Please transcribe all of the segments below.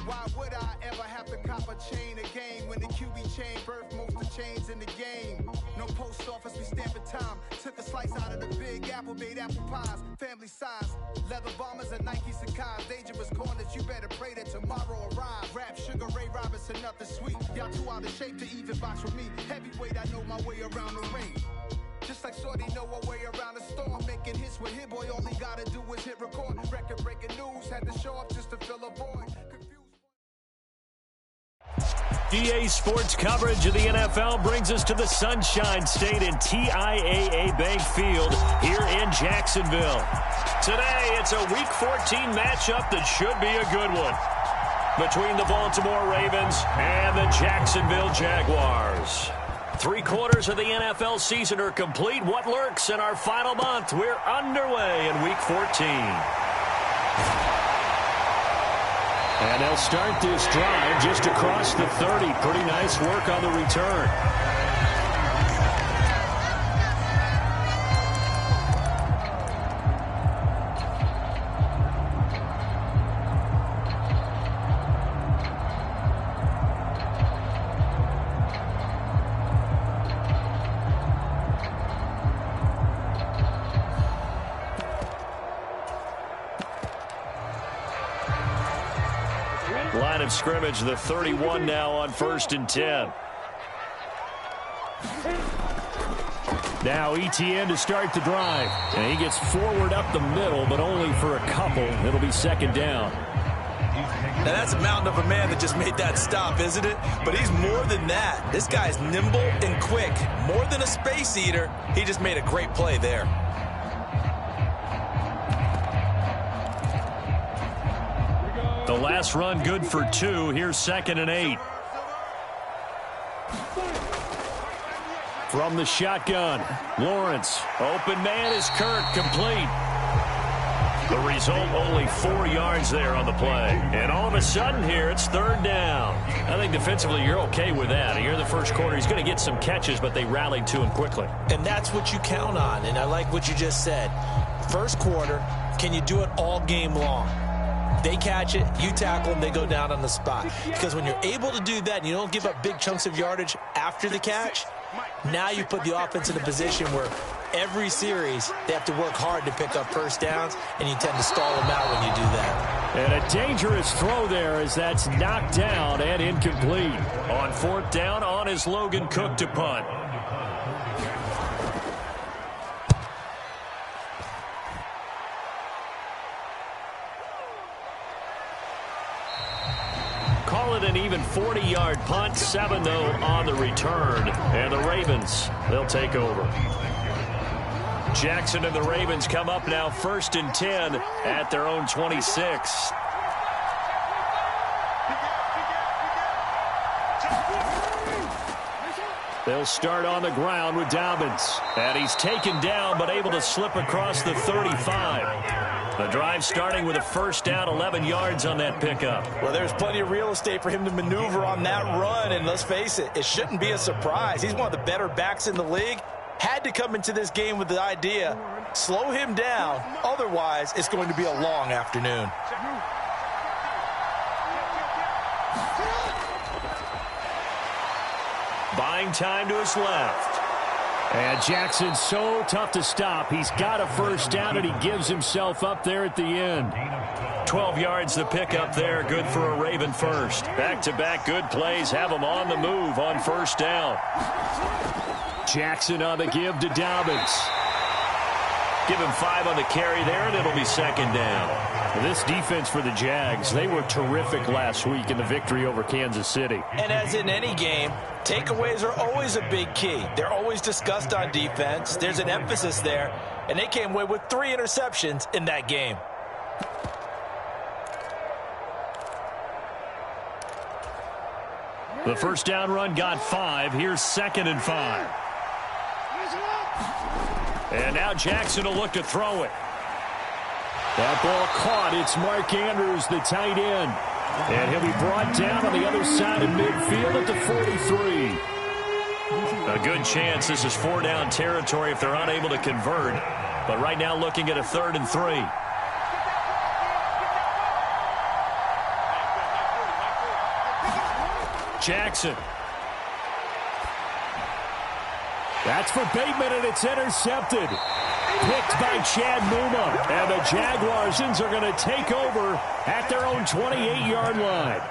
Why would I ever have to cop a chain again when the QB chain birthed most of chains in the game? No post office, we stamping time. Took a slice out of the big apple, made apple pies, family size. Leather bombers and Nike Sacai's. Dangerous corners, you better pray that tomorrow arrives. Rap, Sugar Ray Robinson, nothing sweet. Y'all too out of shape to even box with me. Heavyweight, I know my way around the ring. Just like Shorty know her way around the storm. Making hits with Hit Boy, all he gotta do is hit record. Record breaking news, had to show up just to fill a void. EA Sports coverage of the NFL brings us to the Sunshine State in TIAA Bank Field here in Jacksonville. Today, it's a Week 14 matchup that should be a good one between the Baltimore Ravens and the Jacksonville Jaguars. 3/4 of the NFL season are complete. What lurks in our final month? We're underway in Week 14. And they'll start this drive just across the 30. Pretty nice work on the return. Line of scrimmage, the 31 now on 1st and 10. Now ETN to start the drive. And he gets forward up the middle, but only for a couple. It'll be 2nd down. Now that's a mountain of a man that just made that stop, isn't it? But he's more than that. This guy's nimble and quick. More than a space eater. He just made a great play there. The last run good for 2. Here's 2nd and 8. From the shotgun, Lawrence. Open man is Kirk, complete. The result, only 4 yards there on the play. And all of a sudden here, it's 3rd down. I think defensively you're okay with that. Here in the first quarter, he's going to get some catches, but they rallied to him quickly. And that's what you count on, and I like what you just said. First quarter, can you do it all game long? They catch it, you tackle them, they go down on the spot. Because when you're able to do that and you don't give up big chunks of yardage after the catch, now you put the offense in a position where every series they have to work hard to pick up first downs, and you tend to stall them out when you do that. And a dangerous throw there as that's knocked down and incomplete. On 4th down, on is Logan Cook to punt. Call it an even 40-yard punt, 7 though on the return. And the Ravens, they'll take over. Jackson and the Ravens come up now 1st and 10 at their own 26. They'll start on the ground with Dobbins. And he's taken down but able to slip across the 35. The drive starting with a 1st down, 11 yards on that pickup. Well, there's plenty of real estate for him to maneuver on that run, and let's face it, it shouldn't be a surprise. He's one of the better backs in the league. Had to come into this game with the idea, slow him down, otherwise it's going to be a long afternoon. Buying time to his left. And Jackson's so tough to stop. He's got a 1st down, and he gives himself up there at the end. 12 yards the pickup there. Good for a Raven first. Back-to-back good plays have him on the move on 1st down. Jackson on the give to Dobbins. Give him 5 on the carry there, and it'll be 2nd down. This defense for the Jags, they were terrific last week in the victory over Kansas City. And as in any game, takeaways are always a big key. They're always discussed on defense. There's an emphasis there, and they came away with 3 interceptions in that game. The first down run got 5. Here's 2nd and 5. And now Jackson will look to throw it. That ball caught. It's Mark Andrews, the tight end. And he'll be brought down on the other side of midfield at the 43. A good chance this is 4-down territory if they're unable to convert. But right now looking at a 3rd and 3. Jackson. That's for Bateman, and it's intercepted. Picked by Chad Muma. And the Jaguars are going to take over at their own 28-yard line.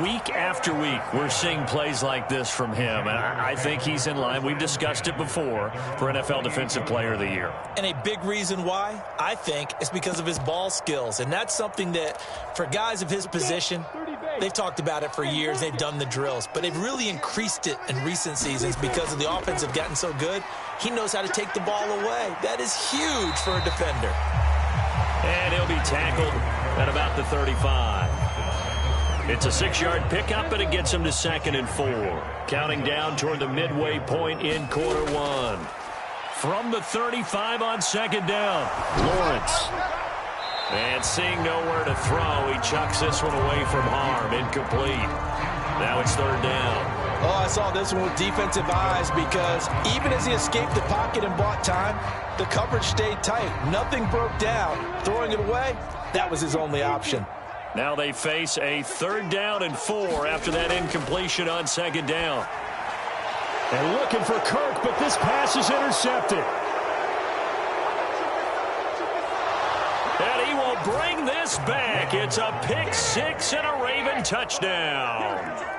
Week after week, we're seeing plays like this from him, and I think he's in line. We've discussed it before for NFL Defensive Player of the Year. And a big reason why, I think, is because of his ball skills. And that's something that, for guys of his position, they've talked about it for years. They've done the drills. But they've really increased it in recent seasons because of the offense have gotten so good. He knows how to take the ball away. That is huge for a defender. And he'll be tackled at about the 35. It's a 6-yard pickup, and it gets him to 2nd and 4. Counting down toward the midway point in quarter 1. From the 35 on 2nd down, Lawrence. And seeing nowhere to throw, he chucks this one away from harm. Incomplete. Now it's 3rd down. Oh, I saw this one with defensive eyes because even as he escaped the pocket and bought time, the coverage stayed tight. Nothing broke down. Throwing it away, that was his only option. Now they face a 3rd down and 4 after that incompletion on 2nd down. And looking for Kirk, but this pass is intercepted. And he will bring this back. It's a pick 6 and a Raven touchdown.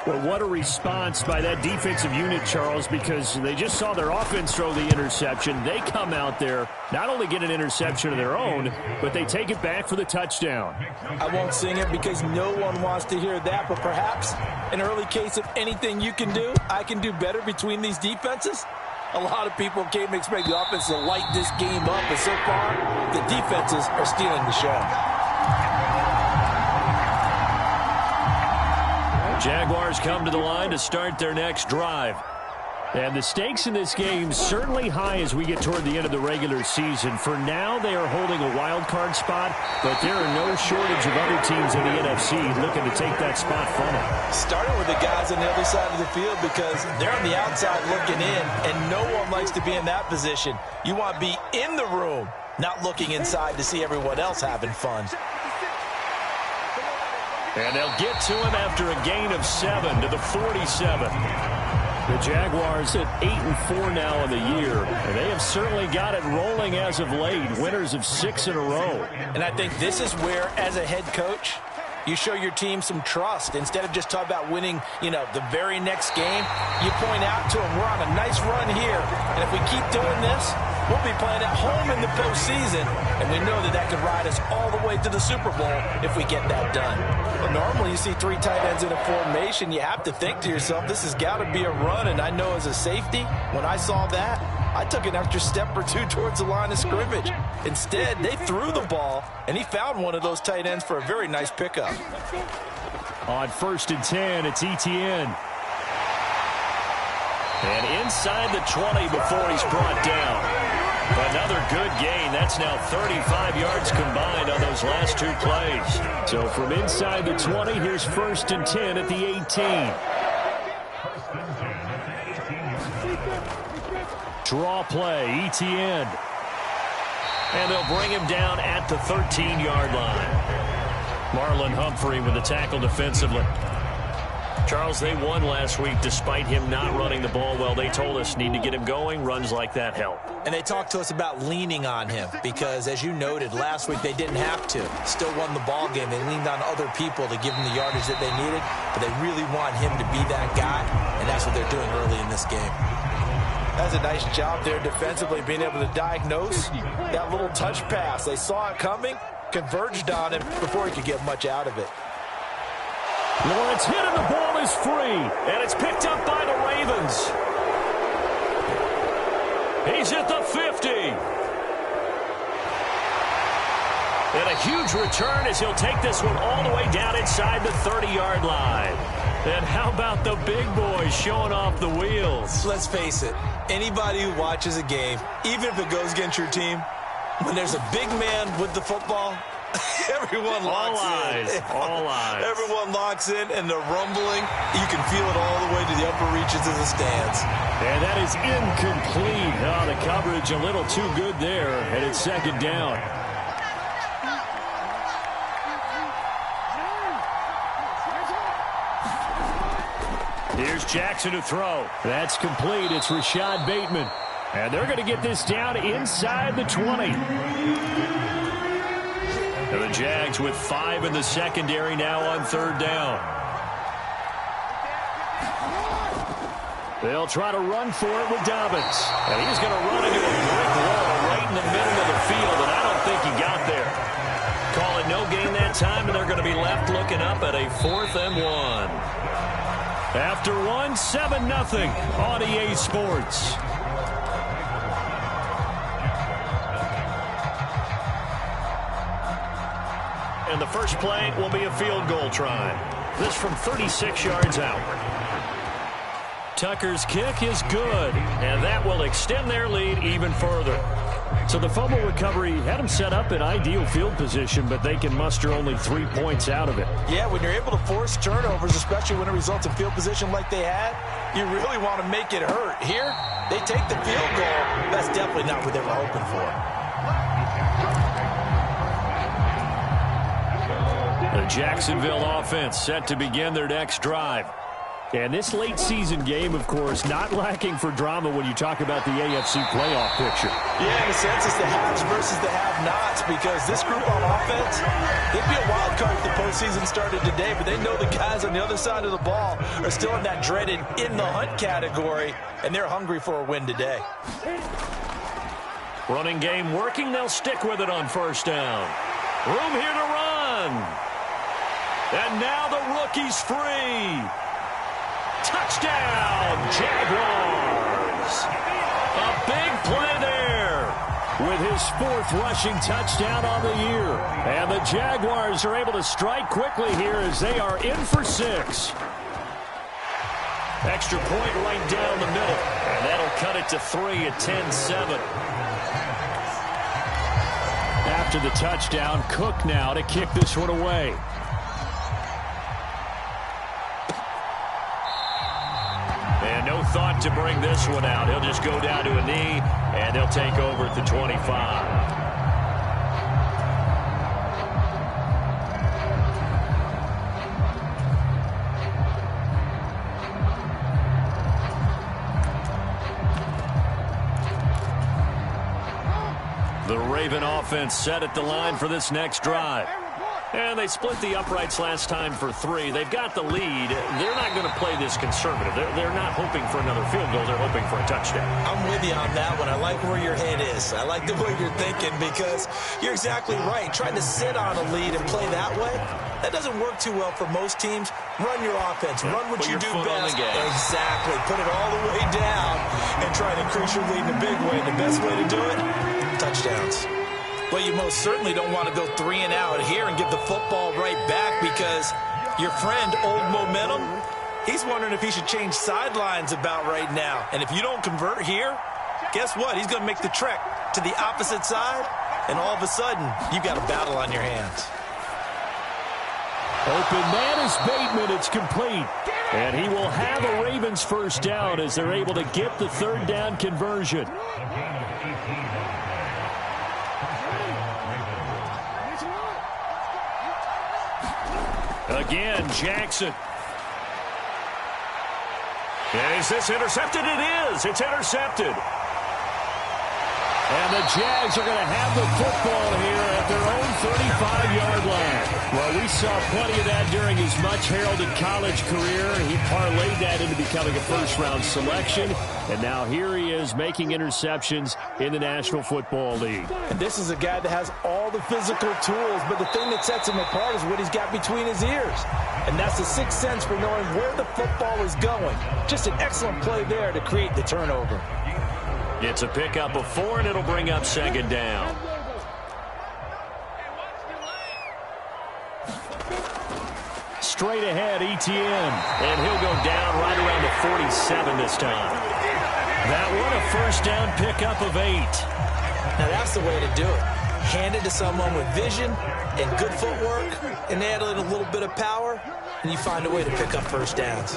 Well, what a response by that defensive unit, Charles, because they just saw their offense throw the interception. They come out there, not only get an interception of their own, but they take it back for the touchdown. I won't sing it because no one wants to hear that, but perhaps an early case of anything you can do, I can do better between these defenses. A lot of people came to expect the offense to light this game up, but so far, the defenses are stealing the show. Jaguars come to the line to start their next drive. And the stakes in this game certainly high as we get toward the end of the regular season. For now, they are holding a wild card spot, but there are no shortage of other teams in the NFC looking to take that spot from them. Starting with the guys on the other side of the field because they're on the outside looking in, and no one likes to be in that position. You want to be in the room, not looking inside to see everyone else having fun. And they'll get to him after a gain of 7 to the 47. The Jaguars at 8-4 now in the year, and they have certainly got it rolling as of late, winners of 6 in a row. And I think this is where, as a head coach, you show your team some trust. Instead of just talking about winning, the very next game, you point out to them, we're on a nice run here, and if we keep doing this, we'll be playing at home in the postseason, and we know that could ride us all the way to the Super Bowl if we get that done. Well, normally you see 3 tight ends in a formation, you have to think to yourself, this has got to be a run, and I know as a safety, when I saw that, I took an extra step or 2 towards the line of scrimmage. Instead, they threw the ball, and he found one of those tight ends for a very nice pickup. On 1st and 10, it's Etienne. And inside the 20 before he's brought down. Another good gain. That's now 35 yards combined on those last 2 plays. So from inside the 20, here's 1st and 10 at the 18. Draw play, Etienne. And they'll bring him down at the 13-yard line. Marlon Humphrey with the tackle defensively. Charles, they won last week despite him not running the ball well. They told us need to get him going. Runs like that help. And they talked to us about leaning on him because, as you noted, last week they didn't have to. Still won the ball game. They leaned on other people to give them the yardage that they needed, but they really want him to be that guy, and that's what they're doing early in this game. That's a nice job there defensively, being able to diagnose that little touch pass. They saw it coming, converged on him before he could get much out of it. Lawrence hit and the ball is free, and it's picked up by the Ravens. He's at the 50. And a huge return as he'll take this one all the way down inside the 30-yard line. And how about the big boys showing off the wheels? Let's face it, anybody who watches a game, even if it goes against your team, when there's a big man with the football, everyone locks in. All eyes. Everyone locks in, and the rumbling, you can feel it all the way to the upper reaches of the stands. And that is incomplete. Oh, the coverage a little too good there, and it's second down. Here's Jackson to throw. That's complete. It's Rashad Bateman. And they're going to get this down inside the 20. And the Jags with 5 in the secondary now on third down. They'll try to run for it with Dobbins. And he's going to run into a brick wall right in the middle of the field, and I don't think he got there. Call it no gain that time, and they're going to be left looking up at a 4th and 1. After 7-0 on EA Sports. And the first play will be a field goal try. This from 36 yards out. Tucker's kick is good, and that will extend their lead even further. So the fumble recovery had them set up in ideal field position, but they can muster only 3 points out of it. Yeah, when you're able to force turnovers, especially when it results in field position like they had, you really want to make it hurt. Here, they take the field goal. That's definitely not what they were hoping for. The Jacksonville offense set to begin their next drive. And this late season game, of course, not lacking for drama when you talk about the AFC playoff picture. Yeah, in a sense, it's the haves versus the have-nots, because this group on offense, they'd be a wild card if the postseason started today, but they know the guys on the other side of the ball are still in that dreaded in-the-hunt category, and they're hungry for a win today. Running game working. They'll stick with it on first down. Room here to run. And now the rookie's free. Touchdown, Jaguars. A big play there with his 4th rushing touchdown on the year. And the Jaguars are able to strike quickly here as they are in for 6. Extra point right down the middle. And that'll cut it to 3 at 10-7. After the touchdown, Cook now to kick this one away. And no thought to bring this one out. He'll just go down to a knee, and they'll take over at the 25. The Raven offense set at the line for this next drive. And they split the uprights last time for 3. They've got the lead. They're not going to play this conservative. They're not hoping for another field goal. They're hoping for a touchdown. I'm with you on that one. I like where your head is. I like the way you're thinking, because you're exactly right. Trying to sit on a lead and play that way, that doesn't work too well for most teams. Run your offense. Run what you do best. Exactly. Put it all the way down and try to increase your lead in a big way. The best way to do it, touchdowns. Well, you most certainly don't want to go 3 and out here and give the football right back, because your friend, Old Momentum, he's wondering if he should change sidelines about right now. And if you don't convert here, guess what? He's going to make the trek to the opposite side, and all of a sudden, you've got a battle on your hands. Open man is Bateman. It's complete. And he will have a Ravens first down as they're able to get the 3rd down conversion. Again, Jackson. Is this intercepted? It is. It's intercepted. And the Jags are going to have the football here at their own 35-yard line. Well, we saw plenty of that during his much-heralded college career. He parlayed that into becoming a first-round selection. And now here he is making interceptions in the National Football League. And this is a guy that has all the physical tools, but the thing that sets him apart is what he's got between his ears. And that's the sixth sense for knowing where the football is going. Just an excellent play there to create the turnover. It's a pickup of 4, and it'll bring up second down. straight ahead, Etienne. And he'll go down right around the 47 this time. That one a first down pickup of 8. Now that's the way to do it. Hand it to someone with vision and good footwork, and add a little bit of power, and you find a way to pick up first downs.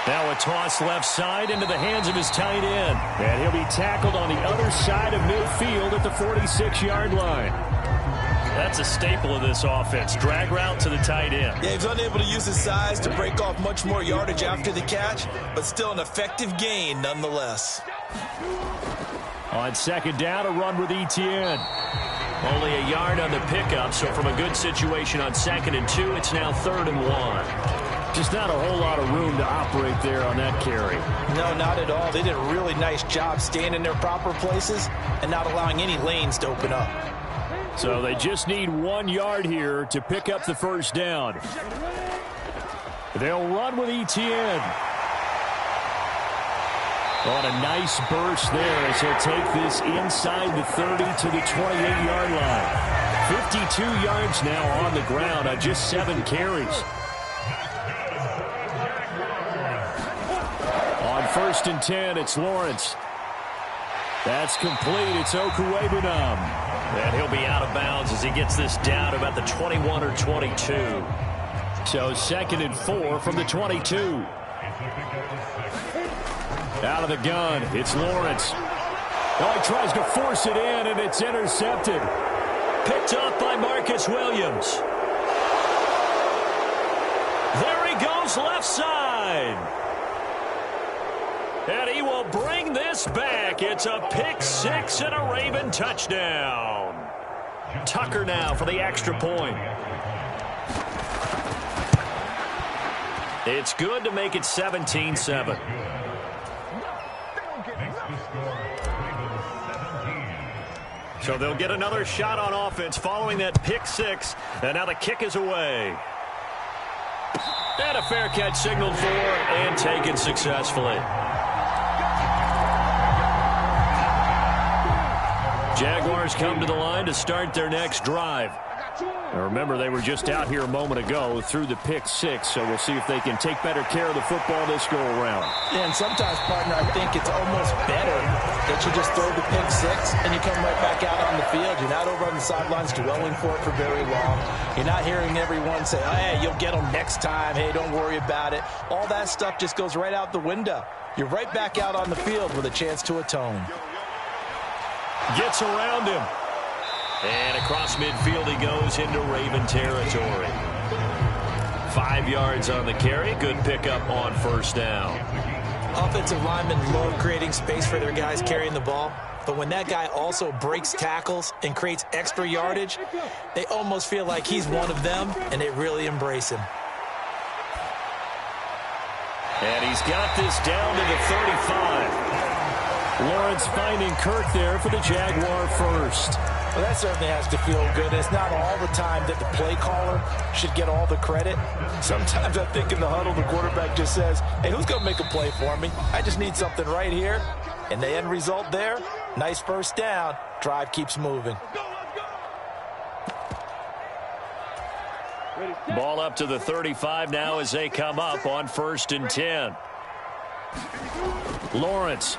Now a toss left side into the hands of his tight end. And he'll be tackled on the other side of midfield at the 46-yard line. That's a staple of this offense. Drag route to the tight end. Yeah, he's unable to use his size to break off much more yardage after the catch, but still an effective gain nonetheless. On second down, a run with Etienne. Only a yard on the pickup, so from a good situation on 2nd and 2, it's now 3rd and 1. Just not a whole lot of room to operate there on that carry. No, not at all. They did a really nice job staying in their proper places and not allowing any lanes to open up. So they just need 1 yard here to pick up the first down. They'll run with Etienne. On a nice burst there as he'll take this inside the 30 to the 28-yard line. 52 yards now on the ground on just 7 carries. On 1st and 10, it's Lawrence. That's complete. It's Okuwebunam. And he'll be out of bounds as he gets this down about the 21 or 22. So 2nd and 4 from the 22. Out of the gun, it's Lawrence. Oh, he tries to force it in, and it's intercepted. Picked up by Marcus Williams. There he goes left side. And he will bring this back. It's a pick 6 and a Raven touchdown. Tucker now for the extra point. It's good to make it 17-7. So they'll get another shot on offense following that pick 6. And now the kick is away. And a fair catch signaled for and taken successfully. Jaguars come to the line to start their next drive. Now remember, they were just out here a moment ago through the pick 6, so we'll see if they can take better care of the football this go-around. Yeah, and sometimes, partner, I think it's almost better that you just throw the pick 6 and you come right back out on the field. You're not over on the sidelines dwelling for it for very long. You're not hearing everyone say, oh, hey, you'll get them next time. Hey, don't worry about it. All that stuff just goes right out the window. You're right back out on the field with a chance to atone. Gets around him. And across midfield he goes into Raven territory. 5 yards on the carry. Good pickup on first down. Offensive linemen love creating space for their guys carrying the ball. But when that guy also breaks tackles and creates extra yardage, they almost feel like he's one of them, and they really embrace him. And he's got this down to the 35. Lawrence finding Kirk there for the Jaguar first. Well, that certainly has to feel good. It's not all the time that the play caller should get all the credit. Sometimes I think in the huddle, the quarterback just says, hey, who's going to make a play for me? I just need something right here. And the end result there, nice first down. Drive keeps moving. Ball up to the 35 now as they come up on 1st and 10. Lawrence.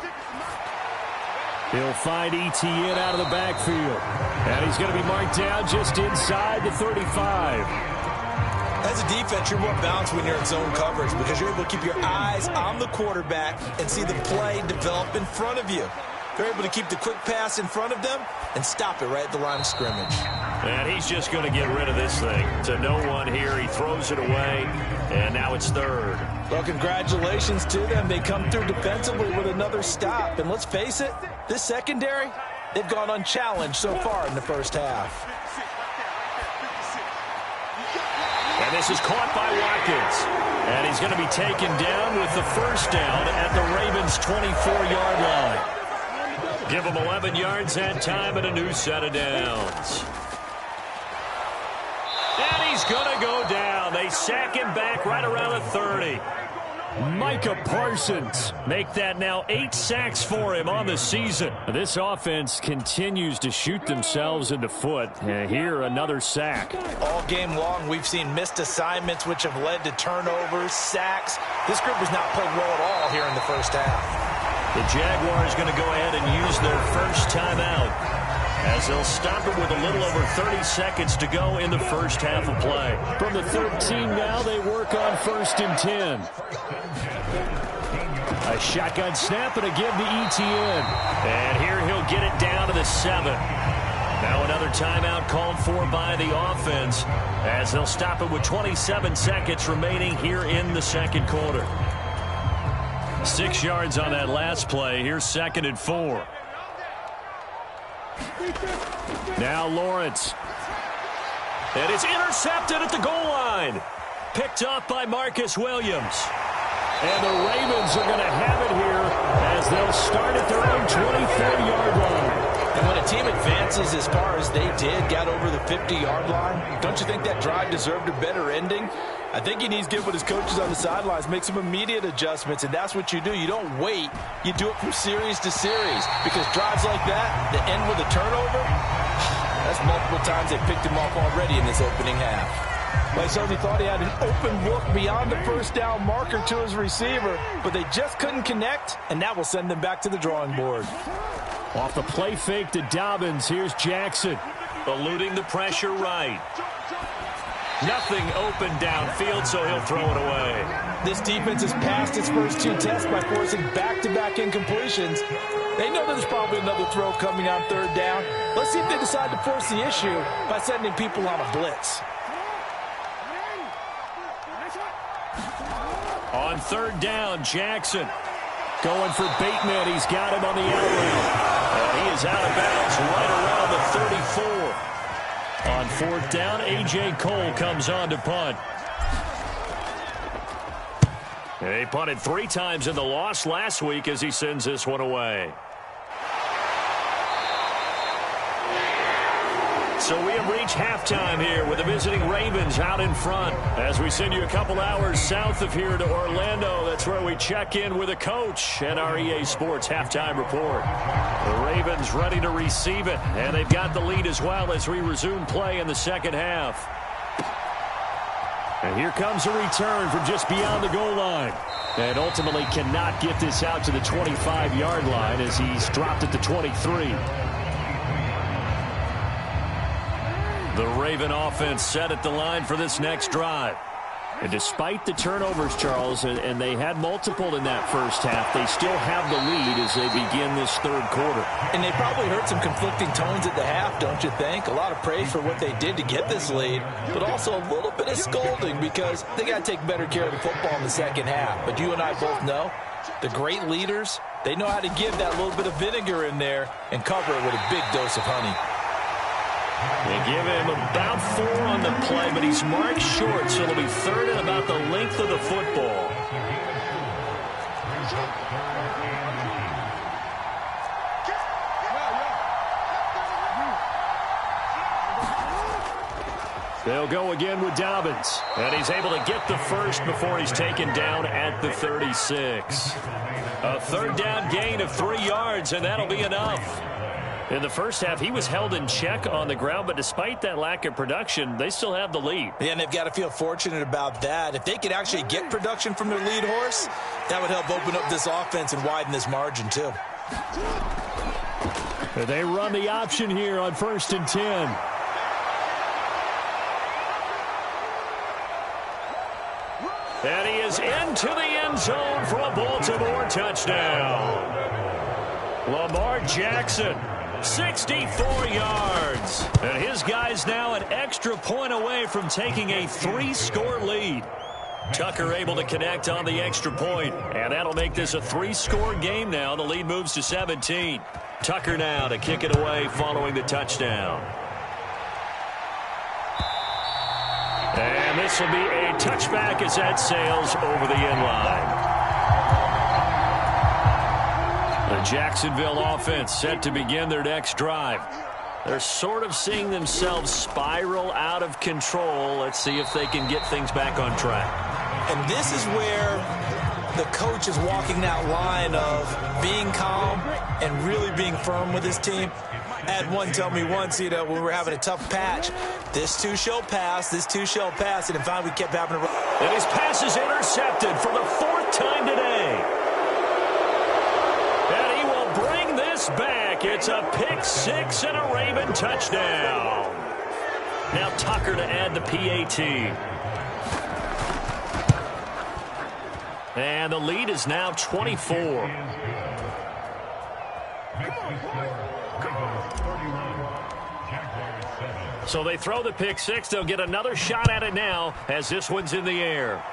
He'll find Etienne out of the backfield. And he's going to be marked down just inside the 35. As a defense, you're more balanced when you're in zone coverage because you're able to keep your eyes on the quarterback and see the play develop in front of you. They're able to keep the quick pass in front of them and stop it right at the line of scrimmage. And he's just going to get rid of this thing. To no one here. He throws it away, and now it's 3rd. Well, congratulations to them. They come through defensively with another stop. And let's face it, this secondary, they've gone unchallenged so far in the first half. And this is caught by Watkins. And he's going to be taken down with the first down at the Ravens' 24-yard line. Give him 11 yards that time and a new set of downs. And he's going to go down. They sack him back right around the 30. Micah Parsons. Make that now 8 sacks for him on the season. This offense continues to shoot themselves in the foot. And here, another sack. All game long, we've seen missed assignments, which have led to turnovers, sacks. This group has not played well at all here in the first half. The Jaguars going to go ahead and use their first timeout, as they'll stop it with a little over 30 seconds to go in the first half of play. From the 13 now, they work on 1st and 10. A shotgun snap and a give to Etienne. And here he'll get it down to the 7. Now another timeout called for by the offense, as they'll stop it with 27 seconds remaining here in the second quarter. 6 yards on that last play. Here's 2nd and 4. Now Lawrence. And it's intercepted at the goal line. Picked off by Marcus Williams. And the Ravens are going to have it here as they'll start at their own 23-yard line. And when a team advances as far as they did, got over the 50-yard line, don't you think that drive deserved a better ending? I think he needs to get with his coaches on the sidelines, make some immediate adjustments, and that's what you do. You don't wait. You do it from series to series, because drives like that end with a turnover, that's multiple times they picked him off already in this opening half. Well, he certainly thought he had an open look beyond the first down marker to his receiver, but they just couldn't connect, and that will send them back to the drawing board. Off the play fake to Dobbins, here's Jackson. Eluding the pressure right. Nothing open downfield, so he'll throw it away. This defense has passed its first 2 tests by forcing back-to-back incompletions. They know there's probably another throw coming on 3rd down. Let's see if they decide to force the issue by sending people on a blitz. On 3rd down, Jackson going for Bateman. He's got him on the out route. And he is out of bounds right around the 34. On 4th down, A.J. Cole comes on to punt. They punted 3 times in the loss last week as he sends this one away. So we have reached halftime here with the visiting Ravens out in front. As we send you a couple hours south of here to Orlando, that's where we check in with a coach and our EA Sports halftime report. The Ravens ready to receive it, and they've got the lead as well as we resume play in the second half. And here comes a return from just beyond the goal line. And ultimately cannot get this out to the 25-yard line as he's dropped at the 23. The Raven offense set at the line for this next drive. And despite the turnovers, Charles, and they had multiple in that first half, they still have the lead as they begin this 3rd quarter. And they probably heard some conflicting tones at the half, don't you think? A lot of praise for what they did to get this lead, but also a little bit of scolding because they got to take better care of the football in the second half. But you and I both know the great leaders, they know how to give that little bit of vinegar in there and cover it with a big dose of honey. They give him about 4 on the play, but he's marked short, so it'll be 3rd and about the length of the football. They'll go again with Dobbins, and he's able to get the first before he's taken down at the 36. A 3rd down gain of 3 yards, and that'll be enough. In the first half, he was held in check on the ground, but despite that lack of production, they still have the lead. Yeah, and they've got to feel fortunate about that. If they could actually get production from their lead horse, that would help open up this offense and widen this margin, too. They run the option here on 1st and 10. And he is into the end zone for a Baltimore touchdown. Lamar Jackson, 64 yards. And his guys now an extra point away from taking a 3-score lead. Tucker able to connect on the extra point, and that'll make this a 3-score game now. The lead moves to 17. Tucker now to kick it away following the touchdown. And this will be a touchback as that sails over the end line. The Jacksonville offense set to begin their next drive. They're sort of seeing themselves spiral out of control. Let's see if they can get things back on track. And this is where the coach is walking that line of being calm and really being firm with his team. I had one tell me once, when we were having a tough patch, this too shall pass, this too shall pass, and finally we kept having to run. And his pass is intercepted for the 4th time today. And he will bring this back. It's a pick 6 and a Raven touchdown. Now Tucker to add the PAT. And the lead is now 24. So they throw the pick 6. They'll get another shot at it now as this one's in the air.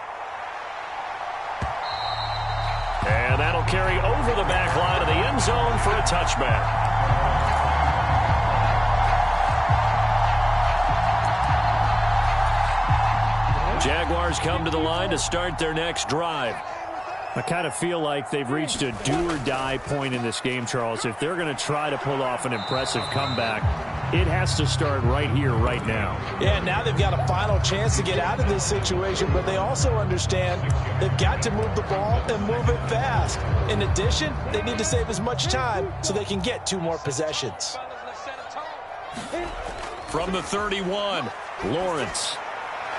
And that'll carry over the back line of the end zone for a touchback. Jaguars come to the line to start their next drive. I kind of feel like they've reached a do-or-die point in this game, Charles. If they're going to try to pull off an impressive comeback, it has to start right here, right now. Yeah, now they've got a final chance to get out of this situation, but they also understand they've got to move the ball and move it fast. In addition, they need to save as much time so they can get 2 more possessions. From the 31, Lawrence.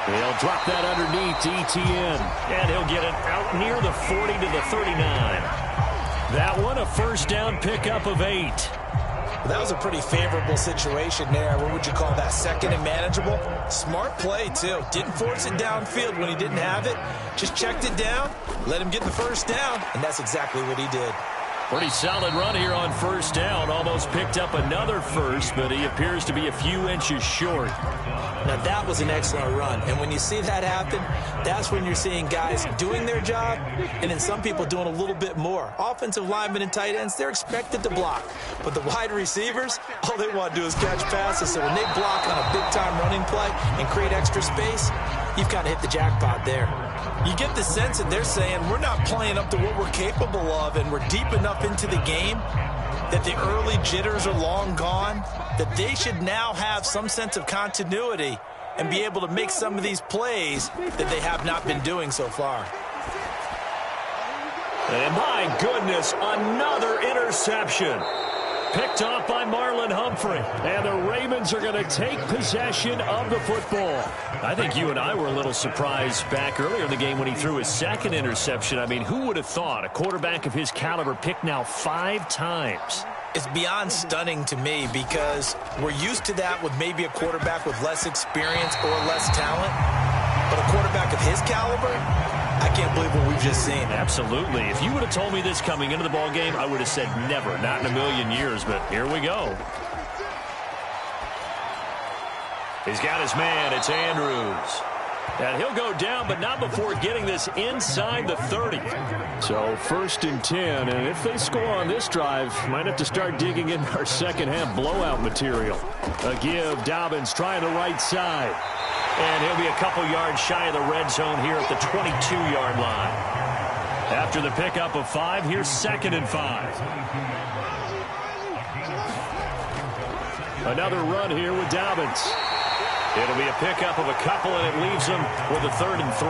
He'll drop that underneath to ETN, and he'll get it out near the 40 to the 39. That one, a first down pickup of 8. That was a pretty favorable situation there. What would you call that? Second and manageable? Smart play, too. Didn't force it downfield when he didn't have it. Just checked it down, let him get the first down, and that's exactly what he did. Pretty solid run here on first down. Almost picked up another first, but he appears to be a few inches short. Now, that was an excellent run. And when you see that happen, that's when you're seeing guys doing their job and then some people doing a little bit more. Offensive linemen and tight ends, they're expected to block. But the wide receivers, all they want to do is catch passes. So when they block on a big-time running play and create extra space, you've kind of hit the jackpot there. You get the sense that they're saying we're not playing up to what we're capable of, and we're deep enough into the game that the early jitters are long gone, that they should now have some sense of continuity and be able to make some of these plays that they have not been doing so far. And my goodness, another interception. Picked off by Marlon Humphrey. And the Ravens are going to take possession of the football. I think you and I were a little surprised back earlier in the game when he threw his second interception. I mean, who would have thought a quarterback of his caliber picked now 5 times? It's beyond stunning to me because we're used to that with maybe a quarterback with less experience or less talent. But a quarterback of his caliber, I can't believe what we've just seen. Absolutely. If you would have told me this coming into the ball game, I would have said never, not in a million years, but here we go. He's got his man. It's Andrews. And he'll go down, but not before getting this inside the 30. So 1st and 10, and if they score on this drive, might have to start digging in our second half blowout material. A give, Dobbins trying the right side. And he'll be a couple yards shy of the red zone here at the 22-yard line. After the pickup of 5, here's 2nd and 5. Another run here with Dobbins. It'll be a pickup of a couple, and it leaves them with a 3rd and 3.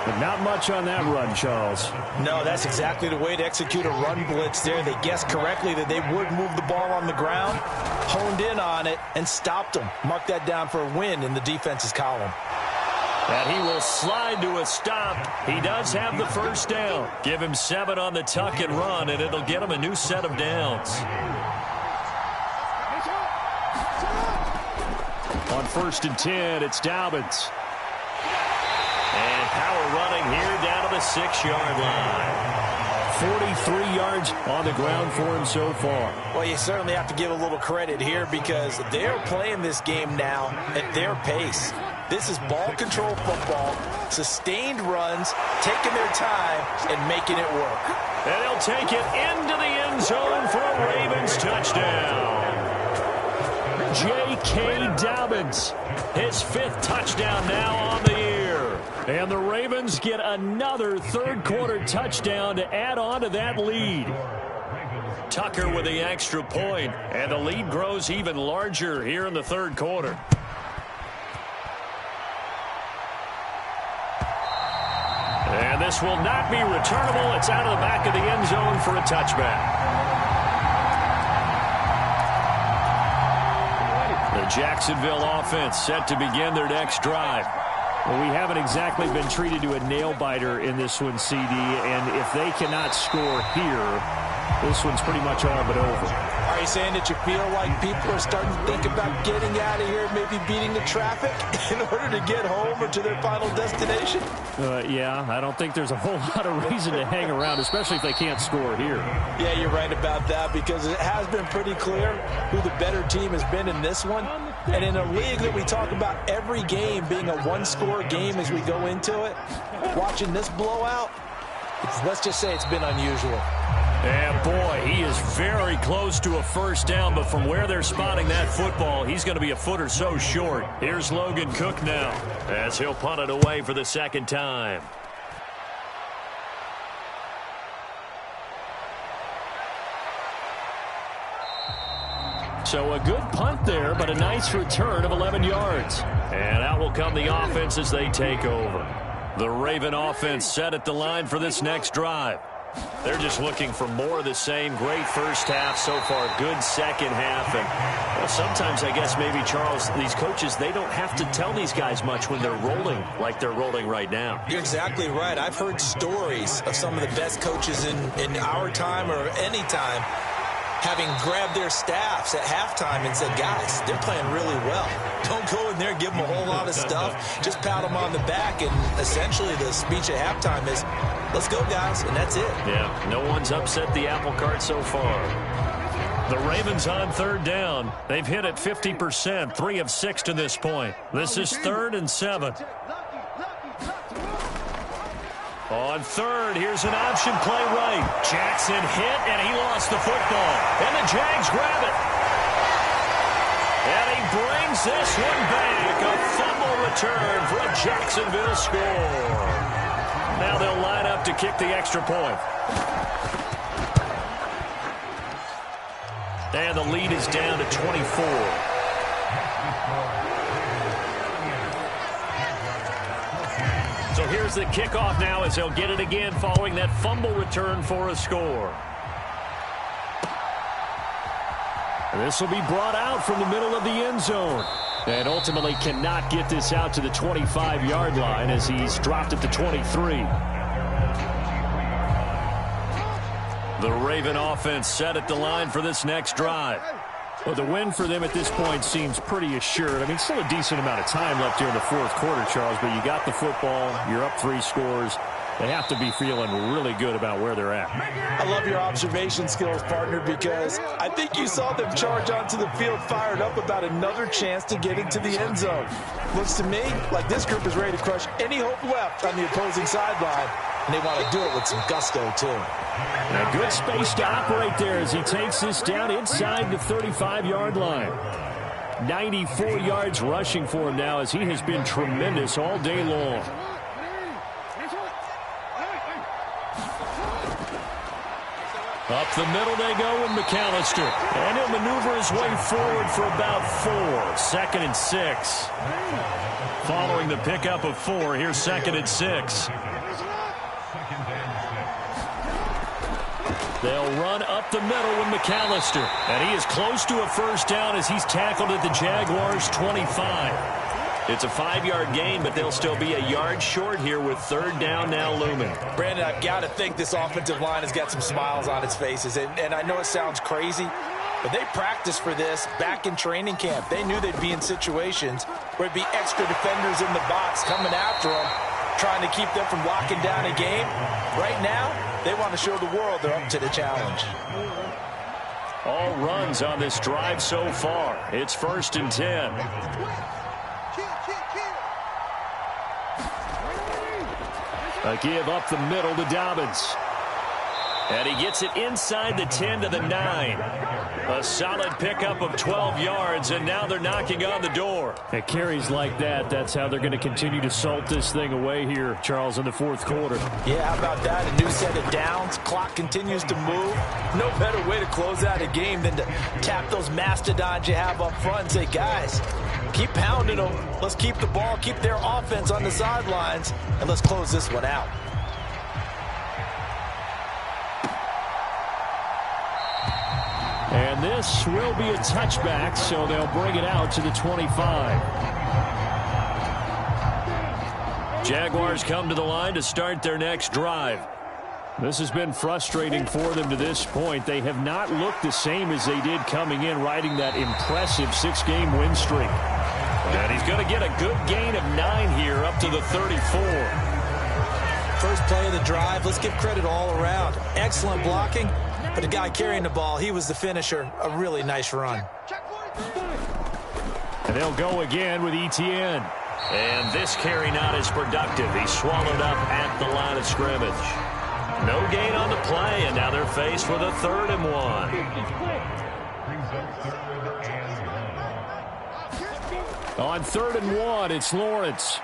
But not much on that run, Charles. No, that's exactly the way to execute a run blitz there. They guessed correctly that they would move the ball on the ground, honed in on it, and stopped them. Mark that down for a win in the defense's column. And he will slide to a stop. He does have the first down. Give him 7 on the tuck and run, and it'll get him a new set of downs. On 1st and 10, it's Dobbins. And power running here down to the 6-yard line. 43 yards on the ground for him so far. Well, you certainly have to give a little credit here because they're playing this game now at their pace. This is ball control football, sustained runs, taking their time and making it work. And he'll take it into the end zone for a Ravens touchdown. J.K. Dobbins, his 5th touchdown now on the year. And the Ravens get another 3rd-quarter touchdown to add on to that lead. Tucker with the extra point, and the lead grows even larger here in the 3rd quarter. And this pass will not be returnable. It's out of the back of the end zone for a touchback. The Jacksonville offense set to begin their next drive. Well, we haven't exactly been treated to a nail-biter in this one, CD, and if they cannot score here, this one's pretty much all but over. Are you saying that you feel like people are starting to think about getting out of here, maybe beating the traffic in order to get home or to their final destination? Yeah, I don't think there's a whole lot of reason to hang around, especially if they can't score here. Yeah, you're right about that, because it has been pretty clear who the better team has been in this one. And in a league that we talk about every game being a one-score game as we go into it, watching this blowout, let's just say it's been unusual. And boy, he is very close to a first down, but from where they're spotting that football, he's going to be a foot or so short. Here's Logan Cook now, as he'll punt it away for the second time. So a good punt there, but a nice return of 11 yards. And out will come the offense as they take over. The Raven offense set at the line for this next drive. They're just looking for more of the same. Great first half so far. Good second half. And well, sometimes, I guess, maybe, Charles, these coaches, they don't have to tell these guys much when they're rolling like they're rolling right now. You're exactly right. I've heard stories of some of the best coaches in our time or any time having grabbed their staffs at halftime and said, guys, they're playing really well. Don't go in there and give them a whole lot of stuff. Just pat them on the back. And essentially the speech at halftime is, let's go, guys, and that's it. Yeah, no one's upset the apple cart so far. The Ravens on third down. They've hit it 50%, 3 of 6 to this point. This is 3rd and 7. On third, here's an option play right. Jackson hit, and he lost the football. And the Jags grab it. And he brings this one back. A fumble return for a Jacksonville score. Now they'll line up to kick the extra point. And the lead is down to 24. So here's the kickoff now as they'll get it again following that fumble return for a score. And this will be brought out from the middle of the end zone. And ultimately cannot get this out to the 25-yard line as he's dropped it to 23. The Raven offense set at the line for this next drive. Well, the win for them at this point seems pretty assured. I mean, still a decent amount of time left here in the fourth quarter, Charles, but you got the football, you're up 3 scores. They have to be feeling really good about where they're at. I love your observation skills, partner, because I think you saw them charge onto the field fired up about another chance to get into the end zone. Looks to me like this group is ready to crush any hope left on the opposing sideline, and they want to do it with some gusto, too. A good space to operate there as he takes this down inside the 35-yard line. 94 yards rushing for him now as he has been tremendous all day long. Up the middle they go with McAllister. And he'll maneuver his way forward for about 4. 2nd and 6. Following the pickup of 4, here's 2nd and 6. They'll run up the middle with McAllister. And he is close to a first down as he's tackled at the Jaguars' 25. It's a 5-yard gain, but they'll still be a yard short here with 3rd down now looming. Brandon, I've got to think this offensive line has got some smiles on its faces. And I know it sounds crazy, but they practiced for this back in training camp. They knew they'd be in situations where it'd be extra defenders in the box coming after them, trying to keep them from locking down a game. Right now, they want to show the world they're up to the challenge. All runs on this drive so far. It's 1st and 10. A give up the middle to Dobbins. And he gets it inside the 10 to the 9. A solid pickup of 12 yards, and now they're knocking on the door. At carries like that, that's how they're going to continue to salt this thing away here, Charles, in the fourth quarter. Yeah, how about that? A new set of downs. Clock continues to move. No better way to close out a game than to tap those mastodons you have up front and say, guys, keep pounding them. Let's keep the ball, keep their offense on the sidelines, and let's close this one out. And this will be a touchback, so they'll bring it out to the 25. Jaguars come to the line to start their next drive. This has been frustrating for them to this point. They have not looked the same as they did coming in, riding that impressive 6-game win streak. And he's going to get a good gain of 9 here, up to the 34. First play of the drive, let's give credit all around. Excellent blocking, but the guy carrying the ball, he was the finisher. A really nice run. And they'll go again with Etienne. And this carry not as productive. He's swallowed up at the line of scrimmage. No gain on the play, and now they're faced with a 3rd and 1. On 3rd and 1, it's Lawrence.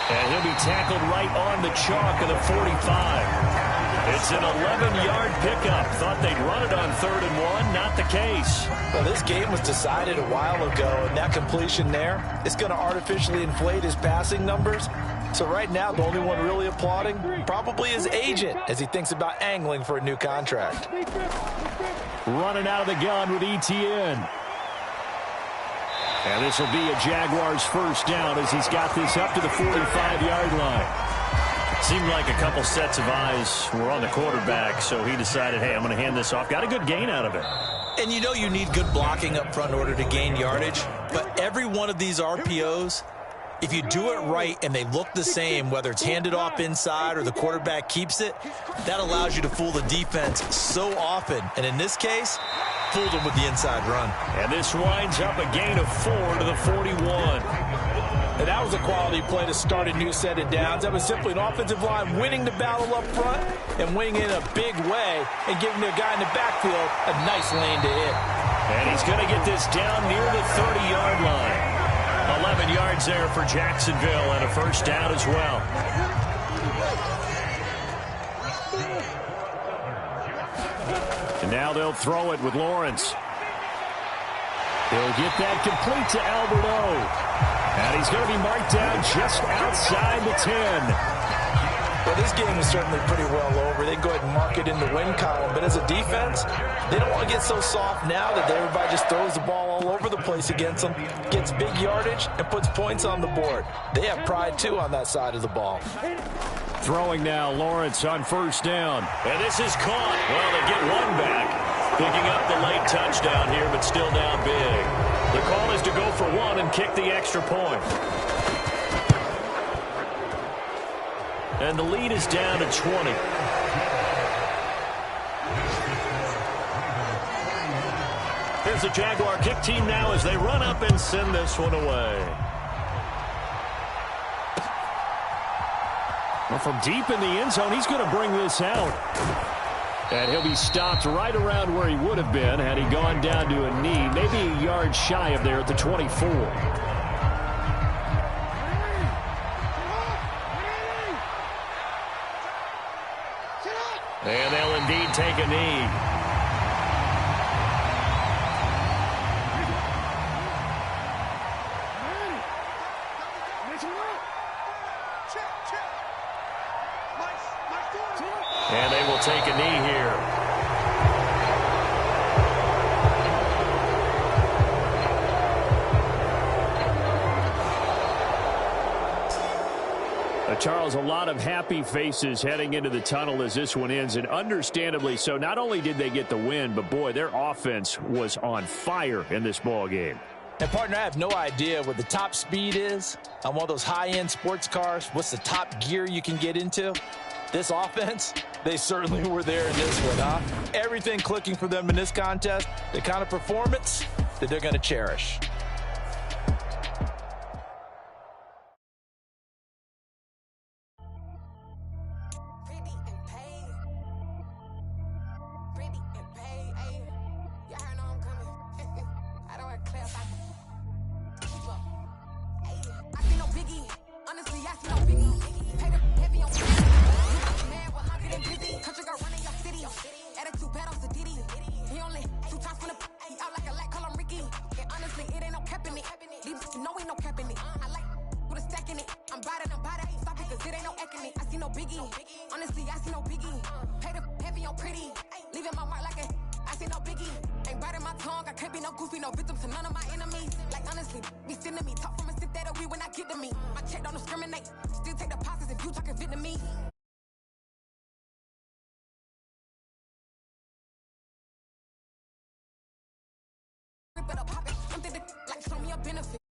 And he'll be tackled right on the chalk of the 45. It's an 11-yard pickup. Thought they'd run it on 3rd and 1. Not the case. Well, this game was decided a while ago, and that completion there is going to artificially inflate his passing numbers. So right now, the only one really applauding probably his agent as he thinks about angling for a new contract. Running out of the gun with Etienne. And this will be a Jaguars first down as he's got this up to the 45-yard line. Seemed like a couple sets of eyes were on the quarterback, so he decided, hey, I'm going to hand this off. Got a good gain out of it. And you know you need good blocking up front in order to gain yardage, but every one of these RPOs, if you do it right and they look the same, whether it's handed off inside or the quarterback keeps it, that allows you to fool the defense so often. And in this case, fooled them with the inside run. And this winds up a gain of 4 to the 41. And that was a quality play to start a new set of downs. That was simply an offensive line winning the battle up front and winning in a big way and giving the guy in the backfield a nice lane to hit. And he's going to get this down near the 30-yard line. 11 yards there for Jacksonville and a first down as well. And now they'll throw it with Lawrence. He'll get that complete to Alberto. And he's going to be marked down just outside the 10. Well, this game is certainly pretty well over. They can go ahead and mark it in the win column. But as a defense, they don't want to get so soft now that everybody just throws the ball all over the place against them, gets big yardage, and puts points on the board. They have pride, too, on that side of the ball. Throwing now, Lawrence on first down. And this is caught. Well, they get one back. Picking up the late touchdown here, but still down big. The call is to go for one and kick the extra point. And the lead is down to 20. Here's the Jaguar kick team now as they run up and send this one away. Well, from deep in the end zone, he's going to bring this out. And he'll be stopped right around where he would have been had he gone down to a knee, maybe a yard shy of there at the 24. And they'll indeed take a knee. And they will take a knee here. Charles, a lot of happy faces heading into the tunnel as this one ends, and understandably so. Not only did they get the win, but boy, their offense was on fire in this ball game. And partner, I have no idea what the top speed is on one of those high-end sports cars. What's the top gear you can get into? This offense, they certainly were there in this one, huh? Everything clicking for them in this contest, the kind of performance that they're going to cherish. say no biggie. Ain't biting my tongue, I can't be no goofy, no victim to none of my enemies. Like honestly, be sending me talk from a sit that we when I get to me. My check don't discriminate, still take deposits if you talking Vietnamese. Rip it up, pop it, empty the like show me a benefit.